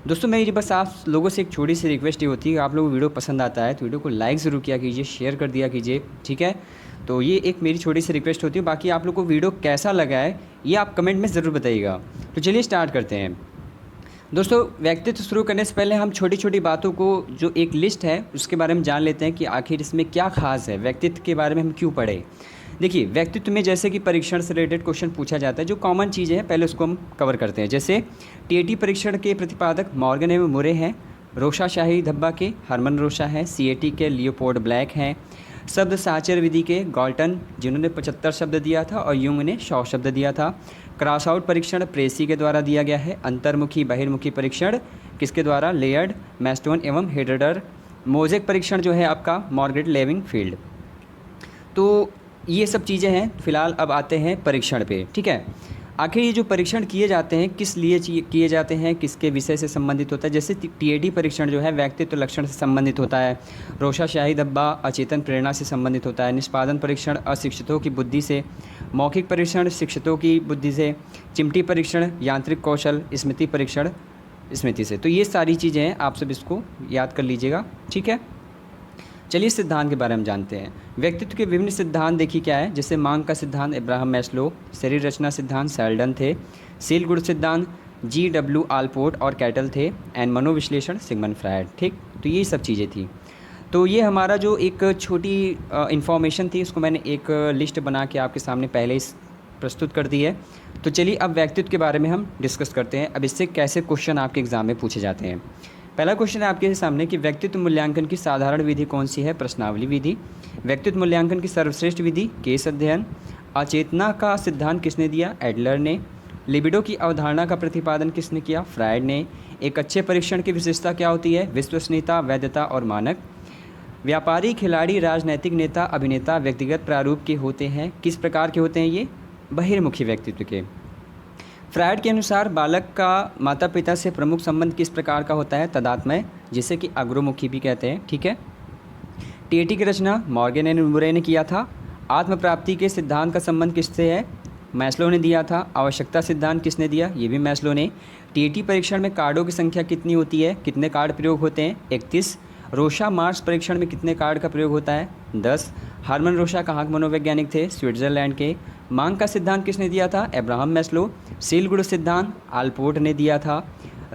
दोस्तों मेरी बस आप लोगों से एक छोटी सी रिक्वेस्ट ये होती है, आप लोगों को वीडियो पसंद आता है तो वीडियो को लाइक ज़रूर किया कीजिए, शेयर कर दिया कीजिए, ठीक है। तो ये एक मेरी छोटी सी रिक्वेस्ट होती है। बाकी आप लोग को वीडियो कैसा लगा है ये आप कमेंट में ज़रूर बताइएगा। तो चलिए स्टार्ट करते हैं। दोस्तों व्यक्तित्व शुरू करने से पहले हम छोटी छोटी बातों को, जो एक लिस्ट है उसके बारे में जान लेते हैं कि आखिर इसमें क्या खास है, व्यक्तित्व के बारे में हम क्यों पढ़े। देखिए व्यक्तित्व में जैसे कि परीक्षण से रिलेटेड क्वेश्चन पूछा जाता है, जो कॉमन चीज़ें हैं पहले उसको हम कवर करते हैं। जैसे टीएटी परीक्षण के प्रतिपादक मॉर्गन एवं मुरे हैं, रोशा शाही धब्बा के हरमन रोशा है, सीएटी के लियोपोल्ड ब्लैक हैं, शब्द साचर विधि के गॉल्टन जिन्होंने 75 शब्द दिया था और यूंग ने 100 शब्द दिया था। क्रॉस आउट परीक्षण प्रेसी के द्वारा दिया गया है। अंतर्मुखी बहिर्मुखी परीक्षण किसके द्वारा, लेयर्ड, मैस्टोन एवं हेडर। मोजेक परीक्षण जो है आपका मार्गरेट लेविंग फील्ड। तो ये सब चीज़ें हैं। फिलहाल अब आते हैं परीक्षण पे, ठीक है। आखिर ये जो परीक्षण किए जाते हैं किस लिए किए जाते हैं, किसके विषय से संबंधित होता है। जैसे टीएडी परीक्षण जो है व्यक्तित्व लक्षण से संबंधित होता है। रोशा शाही धब्बा अचेतन प्रेरणा से संबंधित होता है। निष्पादन परीक्षण अशिक्षितों की बुद्धि से। मौखिक परीक्षण शिक्षितों की बुद्धि से। चिमटी परीक्षण यांत्रिक कौशल। स्मृति परीक्षण स्मृति से। तो ये सारी चीज़ें हैं, आप सब इसको याद कर लीजिएगा, ठीक है। चलिए सिद्धांत के बारे में जानते हैं। व्यक्तित्व के विभिन्न सिद्धांत देखिए क्या है। जैसे मांग का सिद्धांत अब्राहम मैस्लो, शरीर रचना सिद्धांत सेल्डन थे, सील गुण सिद्धांत GW आलपोर्ट और कैटल थे, एंड मनोविश्लेषण सिगमंड फ्रायड, ठीक। तो ये सब चीज़ें थी। तो ये हमारा जो एक छोटी इन्फॉर्मेशन थी उसको मैंने एक लिस्ट बना के आपके सामने पहले ही प्रस्तुत कर दी है। तो चलिए अब व्यक्तित्व के बारे में हम डिस्कस करते हैं। अब इससे कैसे क्वेश्चन आपके एग्जाम में पूछे जाते हैं। पहला क्वेश्चन है आपके सामने कि व्यक्तित्व मूल्यांकन की साधारण विधि कौन सी है, प्रश्नावली विधि। व्यक्तित्व मूल्यांकन की सर्वश्रेष्ठ विधि, केस अध्ययन। अचेतना का सिद्धांत किसने दिया, एडलर ने। लिबिडो की अवधारणा का प्रतिपादन किसने किया, फ्रायड ने। एक अच्छे परीक्षण की विशेषता क्या होती है, विश्वसनीयता, वैधता और मानक। व्यापारी, खिलाड़ी, राजनैतिक नेता, अभिनेता व्यक्तिगत प्रारूप के होते हैं। किस प्रकार के होते हैं ये, बहिर्मुखी व्यक्तित्व के। फ्रायड के अनुसार बालक का माता पिता से प्रमुख संबंध किस प्रकार का होता है, तदात्मय, जिसे कि अग्रमुखी भी कहते हैं, ठीक है। टीएटी की रचना मॉर्गन एंड मुरे ने किया था। आत्म प्राप्ति के सिद्धांत का संबंध किससे है, मैस्लो ने दिया था। आवश्यकता सिद्धांत किसने दिया, ये भी मैस्लो ने। टीएटी परीक्षण में कार्डों की संख्या कितनी होती है, कितने कार्ड प्रयोग होते हैं, 31। रोशा मार्स परीक्षण में कितने कार्ड का प्रयोग होता है, 10। हरमन रोशा कहाँ के मनोवैज्ञानिक थे, स्विट्जरलैंड के। मांग का सिद्धांत किसने दिया था, अब्राहम मैस्लो। सील गुण सिद्धांत आलपोर्ट ने दिया था।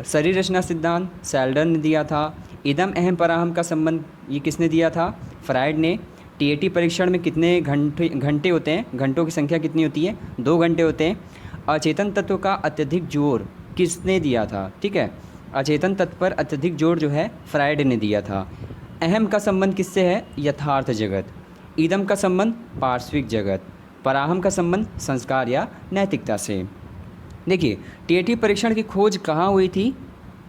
शरीर रचना सिद्धांत सेल्डन ने दिया था। इदम अहम पराहम का संबंध ये किसने दिया था, फ्रायड ने। टीएटी परीक्षण में कितने घंटे होते हैं, घंटों की संख्या कितनी होती है, 2 घंटे होते हैं। अचेतन तत्व का अत्यधिक जोर किसने दिया था, ठीक है। अचेतन तत्व पर अत्यधिक जोर जो है फ्रायड ने दिया था। अहम का संबंध किससे है, यथार्थ जगत। इदम का संबंध पार्श्विक जगत। पराहम का संबंध संस्कार या नैतिकता से। देखिए टीएटी परीक्षण की खोज कहाँ हुई थी,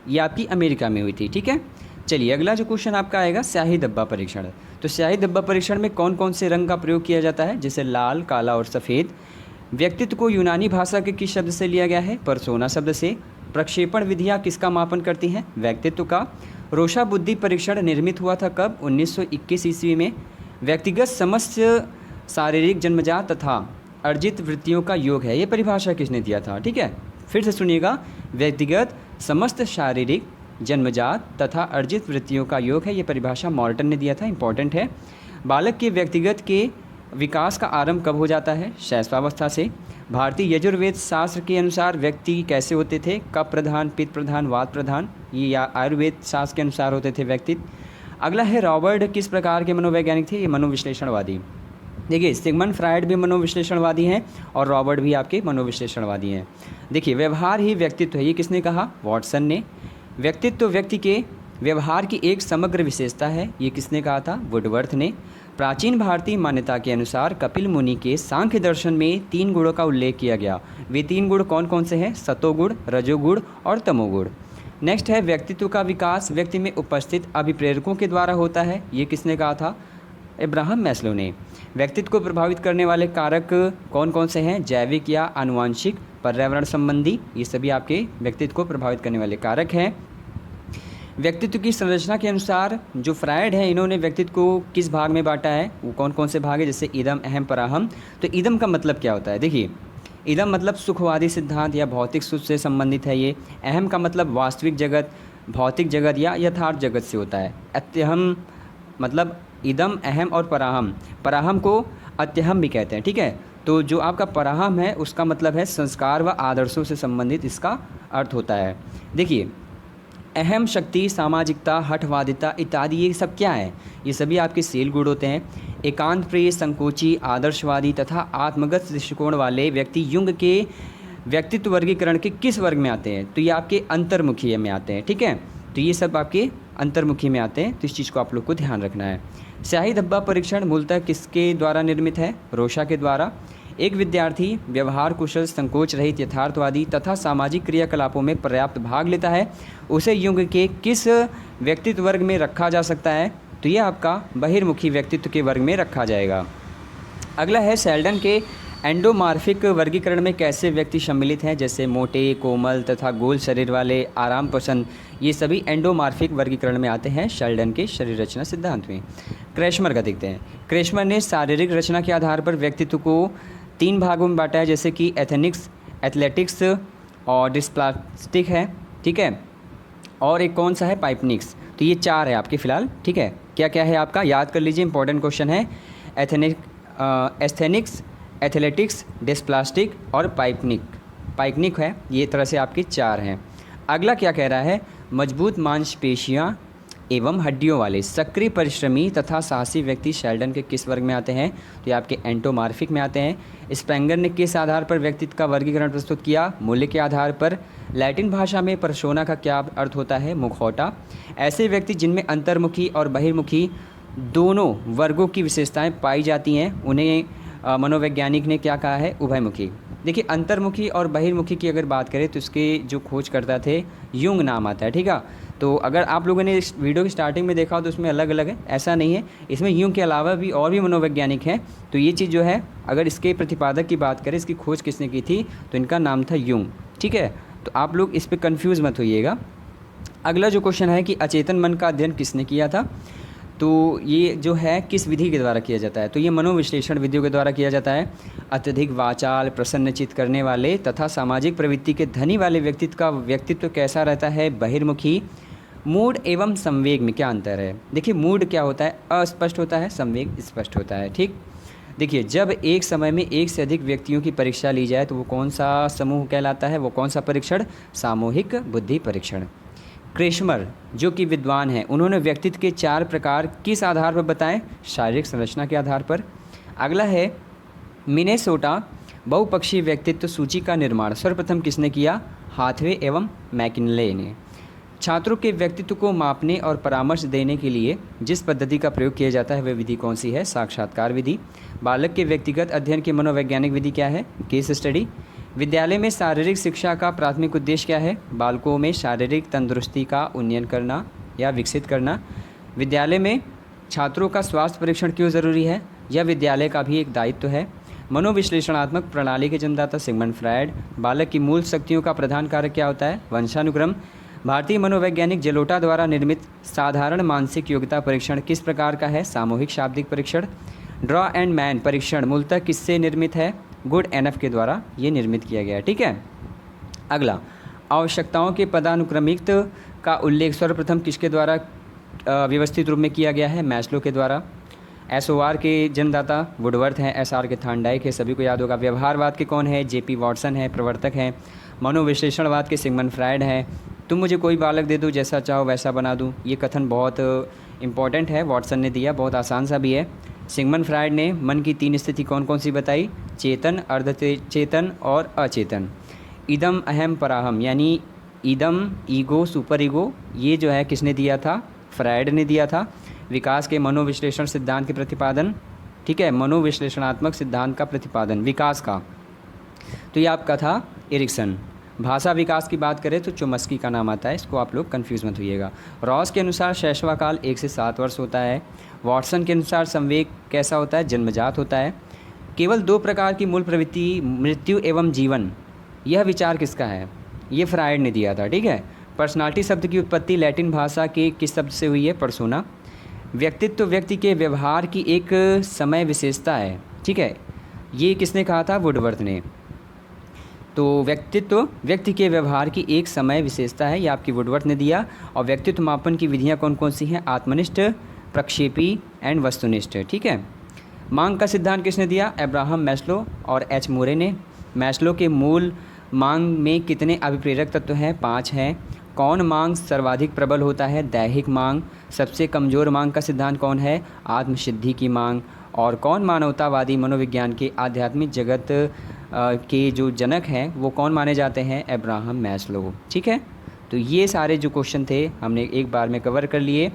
ये आपकी अमेरिका में हुई थी, ठीक है। चलिए अगला जो क्वेश्चन आपका आएगा, स्याही धब्बा परीक्षण। तो स्याही धब्बा परीक्षण में कौन कौन से रंग का प्रयोग किया जाता है, जैसे लाल, काला और सफ़ेद। व्यक्तित्व को यूनानी भाषा के किस शब्द से लिया गया है, परसोना शब्द से। प्रक्षेपण विधियाँ किसका मापन करती हैं, व्यक्तित्व का। रोशा बुद्धि परीक्षण निर्मित हुआ था कब, 1921 ईस्वी में। व्यक्तिगत समस्त शारीरिक जन्मजात तथा अर्जित वृत्तियों का योग है, ये परिभाषा किसने दिया था, ठीक है। फिर से सुनिएगा, व्यक्तिगत समस्त शारीरिक जन्मजात तथा अर्जित वृत्तियों का योग है, ये परिभाषा मॉर्टन ने दिया था, इंपॉर्टेंट है। बालक के व्यक्तिगत के विकास का आरंभ कब हो जाता है, शैशवावस्था से। भारतीय यजुर्वेद शास्त्र के अनुसार व्यक्ति कैसे होते थे, कप प्रधान, पित्त प्रधान, वात प्रधान, ये आयुर्वेद शास्त्र के अनुसार होते थे व्यक्तित्व। अगला है रॉबर्ट किस प्रकार के मनोवैज्ञानिक थे, ये मनोविश्लेषणवादी। देखिए सिगमंड फ्रायड भी मनोविश्लेषणवादी हैं और रॉबर्ट भी आपके मनोविश्लेषणवादी हैं। देखिए व्यवहार ही व्यक्तित्व है, ये किसने कहा, वॉटसन ने। व्यक्तित्व व्यक्ति के व्यवहार की एक समग्र विशेषता है, ये किसने कहा था, वुडवर्थ ने। प्राचीन भारतीय मान्यता के अनुसार कपिल मुनि के सांख्य दर्शन में 3 गुणों का उल्लेख किया गया। वे 3 गुण कौन कौन से हैं, सतोगुण, रजोगुण और तमोगुण। नेक्स्ट है व्यक्तित्व का विकास व्यक्ति में उपस्थित अभिप्रेरकों के द्वारा होता है, ये किसने कहा था, अब्राहम मैस्लो ने। व्यक्तित्व को प्रभावित करने वाले कारक कौन कौन से हैं, जैविक या आनुवांशिक, पर्यावरण संबंधी, ये सभी आपके व्यक्तित्व को प्रभावित करने वाले कारक हैं। व्यक्तित्व की संरचना के अनुसार जो फ्रायड है इन्होंने व्यक्तित्व को किस भाग में बांटा है, वो कौन कौन से भाग है, जैसे इदम, अहम, पराहम। तो इदम का मतलब क्या होता है, देखिए इदम मतलब सुखवादी सिद्धांत या भौतिक सुख से संबंधित है ये। अहम का मतलब वास्तविक जगत, भौतिक जगत या यथार्थ जगत से होता है। अत्यहम मतलब इदम, अहम और पराहम, पराहम को अत्यहम भी कहते हैं, ठीक है। तो जो आपका पराहम है उसका मतलब है संस्कार व आदर्शों से संबंधित इसका अर्थ होता है। देखिए, अहम, शक्ति, सामाजिकता, हठवादिता इत्यादि ये सब क्या है? ये सभी आपके सेल गुण होते हैं। एकांत प्रिय, संकोची, आदर्शवादी तथा आत्मगत दृष्टिकोण वाले व्यक्ति युंग के व्यक्तित्व वर्गीकरण के किस वर्ग में आते हैं? तो ये आपके अंतर्मुखी में आते हैं, ठीक है। तो ये सब आपके अंतर्मुखी में आते हैं, तो इस चीज़ को आप लोग को ध्यान रखना है। स्याही धब्बा परीक्षण मूलतः किसके द्वारा निर्मित है? रोशा के द्वारा। एक विद्यार्थी व्यवहार कुशल, संकोच रहित, यथार्थवादी तथा सामाजिक क्रियाकलापों में पर्याप्त भाग लेता है, उसे युंग के किस व्यक्तित्व वर्ग में रखा जा सकता है? तो यह आपका बहिर्मुखी व्यक्तित्व के वर्ग में रखा जाएगा। अगला है शेल्डन के एंडोमार्फिक वर्गीकरण में कैसे व्यक्ति सम्मिलित हैं? जैसे मोटे, कोमल तथा गोल शरीर वाले, आराम पसंद, ये सभी एंडोमार्फिक वर्गीकरण में आते हैं शेल्डन के शरीर रचना सिद्धांत में। क्रेशमर का देखते हैं। क्रेशमर ने शारीरिक रचना के आधार पर व्यक्तित्व को 3 भागों में बांटा है, जैसे कि एथेनिक्स, एथलेटिक्स और डिस्प्लास्टिक है, ठीक है। और एक कौन सा है? पाइपनिक्स। तो ये 4 है आपके फिलहाल, ठीक है। क्या क्या है आपका? याद कर लीजिए, इंपॉर्टेंट क्वेश्चन है। एस्थेनिक्स, एथलेटिक्स, डिस्प्लास्टिक और पाइपनिक है। ये तरह से आपके 4 हैं। अगला क्या कह रहा है? मजबूत मांसपेशियाँ एवं हड्डियों वाले सक्रिय परिश्रमी तथा साहसी व्यक्ति शेल्डन के किस वर्ग में आते हैं? तो ये आपके एंटोमार्फिक में आते हैं। स्पेंगर ने किस आधार पर व्यक्तित्व का वर्गीकरण प्रस्तुत किया? मूल्य के आधार पर। लैटिन भाषा में पर्सोना का क्या अर्थ होता है? मुखौटा। ऐसे व्यक्ति जिनमें अंतर्मुखी और बहिर्मुखी दोनों वर्गों की विशेषताएं पाई जाती हैं, उन्हें मनोवैज्ञानिक ने क्या कहा है? उभयमुखी। देखिए, अंतर्मुखी और बहिर्मुखी की अगर बात करें तो इसके जो खोजकर्ता थे युंग नाम आता है, ठीक है। तो अगर आप लोगों ने इस वीडियो की स्टार्टिंग में देखा हो तो उसमें अलग अलग है, ऐसा नहीं है। इसमें युंग के अलावा भी और भी मनोवैज्ञानिक हैं। तो ये चीज़ जो है, अगर इसके प्रतिपादक की बात करें, इसकी खोज किसने की थी, तो इनका नाम था युंग, ठीक है। तो आप लोग इस पर कन्फ्यूज़ मत होइएगा। अगला जो क्वेश्चन है कि अचेतन मन का अध्ययन किसने किया था? तो ये जो है किस विधि के द्वारा किया जाता है? तो ये मनोविश्लेषण विधियों के द्वारा किया जाता है। अत्यधिक वाचाल, प्रसन्नचित्त करने वाले तथा सामाजिक प्रवृत्ति के धनी वाले व्यक्तित्व का व्यक्तित्व कैसा रहता है? बहिर्मुखी। मूड एवं संवेग में क्या अंतर है? देखिए, मूड क्या होता है? अस्पष्ट होता है, संवेग स्पष्ट होता है, ठीक। देखिए, जब एक समय में एक से अधिक व्यक्तियों की परीक्षा ली जाए तो वो कौन सा समूह कहलाता है? वो कौन सा परीक्षण? सामूहिक बुद्धि परीक्षण। क्रेशमर जो कि विद्वान हैं, उन्होंने व्यक्तित्व के 4 प्रकार किस आधार पर बताएं? शारीरिक संरचना के आधार पर। अगला है मिनेसोटा बहुपक्षीय व्यक्तित्व सूची का निर्माण सर्वप्रथम किसने किया? हाथवे एवं मैकिनले ने। छात्रों के व्यक्तित्व को मापने और परामर्श देने के लिए जिस पद्धति का प्रयोग किया जाता है वह विधि कौन सी है? साक्षात्कार विधि। बालक के व्यक्तिगत अध्ययन की मनोवैज्ञानिक विधि क्या है? Case study. विद्यालय में शारीरिक शिक्षा का प्राथमिक उद्देश्य क्या है? बालकों में शारीरिक तंदुरुस्ती का उन्नयन करना या विकसित करना। विद्यालय में छात्रों का स्वास्थ्य परीक्षण क्यों ज़रूरी है? यह विद्यालय का भी एक दायित्व है। मनोविश्लेषणात्मक प्रणाली के जन्मदाता सिगमंड फ्रायड। बालक की मूल शक्तियों का प्रधान कारक क्या होता है? वंशानुक्रम। भारतीय मनोवैज्ञानिक जेलोटा द्वारा निर्मित साधारण मानसिक योग्यता परीक्षण किस प्रकार का है? सामूहिक शाब्दिक परीक्षण। ड्रॉ एंड मैन परीक्षण मूलतः किससे निर्मित है? गुड एनफ के द्वारा ये निर्मित किया गया है, ठीक है। अगला, आवश्यकताओं के पदानुक्रमिक का उल्लेख सर्वप्रथम किसके द्वारा व्यवस्थित रूप में किया गया है? मैस्लो के द्वारा। एसओआर के जन्मदाता वुडवर्थ हैं, एसआर के थार्नडाइक है, सभी को याद होगा। व्यवहारवाद के कौन है? जेपी वॉटसन है, प्रवर्तक हैं। मनोविश्लेषणवाद के सिगमंड फ्रायड हैं। तुम मुझे कोई बालक दे दो, जैसा चाहो वैसा बना दूँ, ये कथन बहुत इंपॉर्टेंट है, वॉटसन ने दिया, बहुत आसान सा भी है। सिगमंड फ्रायड ने मन की 3 स्थिति कौन कौन सी बताई? चेतन, अर्धचेतन और अचेतन। इदम, अहम, पराहम, यानी इदम, ईगो, सुपर ईगो, ये जो है किसने दिया था? फ्रायड ने दिया था। विकास के मनोविश्लेषण सिद्धांत के प्रतिपादन, ठीक है, मनोविश्लेषणात्मक सिद्धांत का प्रतिपादन विकास का, तो ये आपका था एरिक्सन। भाषा विकास की बात करें तो चोम्स्की का नाम आता है, इसको आप लोग कन्फ्यूज़ मत होइएगा। रॉस के अनुसार शैशवाकाल 1 से 7 वर्ष होता है। वॉटसन के अनुसार संवेग कैसा होता है? जन्मजात होता है। केवल 2 प्रकार की मूल प्रवृत्ति, मृत्यु एवं जीवन, यह विचार किसका है? ये फ्रायड ने दिया था, ठीक है। पर्सनालिटी शब्द की उत्पत्ति लैटिन भाषा के किस शब्द से हुई है? पर्सोना। व्यक्तित्व व्यक्ति के व्यवहार की एक समय विशेषता है, ठीक है, ये किसने कहा था? वुडवर्थ ने। तो व्यक्तित्व व्यक्ति के व्यवहार की एक समय विशेषता है, ये आपकी वुडवर्थ ने दिया। और व्यक्तित्व मापन की विधियाँ कौन कौन सी हैं? आत्मनिष्ठ, प्रक्षेपी एंड वस्तुनिष्ठ। ठीक है। मांग का सिद्धांत किसने दिया? अब्राहम मैस्लो और एच मोरे ने। मैस्लो के मूल मांग में कितने अभिप्रेरक तत्व हैं? 5 हैं। कौन मांग सर्वाधिक प्रबल होता है? दैहिक मांग। सबसे कमज़ोर मांग का सिद्धांत कौन है? आत्मसिद्धि की मांग। और कौन मानवतावादी मनोविज्ञान के आध्यात्मिक जगत के जो जनक हैं वो कौन माने जाते हैं? Abraham Maslow. ठीक है। तो ये सारे जो क्वेश्चन थे हमने एक बार में कवर कर लिए।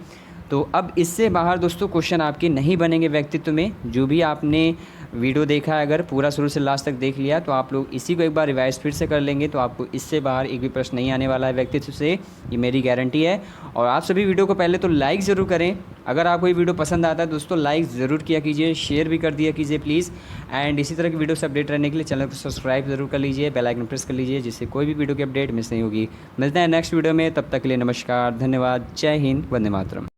तो अब इससे बाहर दोस्तों क्वेश्चन आपके नहीं बनेंगे व्यक्तित्व में। जो भी आपने वीडियो देखा है, अगर पूरा शुरू से लास्ट तक देख लिया तो आप लोग इसी को एक बार रिवाइज फिर से कर लेंगे, तो आपको इससे बाहर एक भी प्रश्न नहीं आने वाला है व्यक्तित्व से, ये मेरी गारंटी है। और आप सभी वीडियो को पहले तो लाइक ज़रूर करें। अगर आपको ये वीडियो पसंद आता है दोस्तों लाइक ज़रूर किया कीजिए, शेयर भी कर दिया कीजिए प्लीज़। एंड इसी तरह की वीडियो से अपडेट रहने के लिए चैनल को सब्सक्राइब ज़रूर कर लीजिए, बेल आइकन प्रेस कर लीजिए, जिससे कोई भी वीडियो की अपडेट मिस नहीं होगी। मिलते हैं नेक्स्ट वीडियो में, तब तक के लिए नमस्कार, धन्यवाद, जय हिंद, वंदे मातरम।